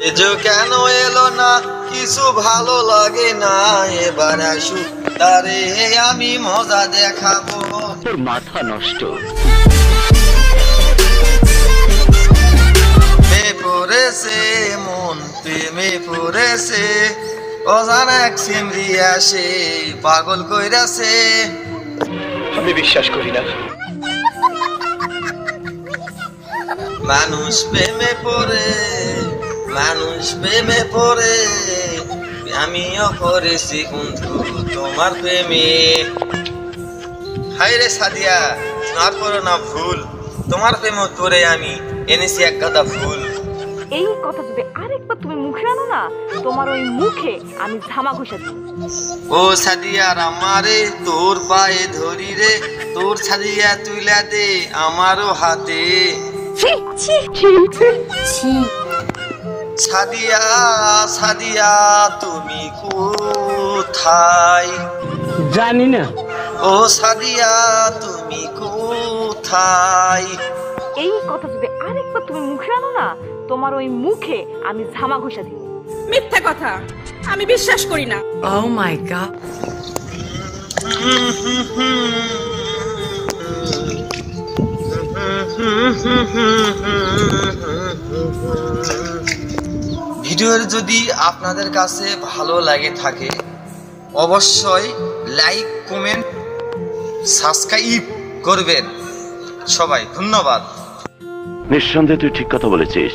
এজো কেন এলো না কিছু ভালো লাগে না এবার আসু তারে আমি মজা দেখাবো তোর মাথা নষ্ট প্রেমে পড়েছে মন প্রেমে পড়েছে অজানা এক সিমরি আসে পাগল কইরাছে আমি বিশ্বাস করি না মানুষ প্রেমে পড়ে আমিও করেছি বন্ধু তোমার প্রেমে হায় রে সাদিয়া তোমার করো না ভুল তোমার প্রেমে পড়ে আমি এনেছি এক গাদা ফুল এই কথা যদি আরেকবার তুমি মুখে আনো না তোমার ওই মুখে আমি ধামা ঘষে দেব ও সাদিয়া আমারে তোর পায়ে ধরি রে তোর সাদিয়া তুইলা দে আমারও হাতে সাদিয়া সাদিয়া তুমি কোথায় জানি না ও সাদিয়া তুমি কোথায় এই কথা যদি আরেকবার তুমি মুখে আনো না তোমার ওই মুখে আমি ধামা ঘষে দেব মিথ্যা কথা আমি বিশ্বাস করি না Oh my god. ভিডিওর যদি আপনাদের কাছে ভালো লাগে থাকে অবশ্যই লাইক কমেন্ট সাবস্ক্রাইব করবেন সবাই ধন্যবাদ নিঃসন্দেহে তুই ঠিক কথা বলেছিস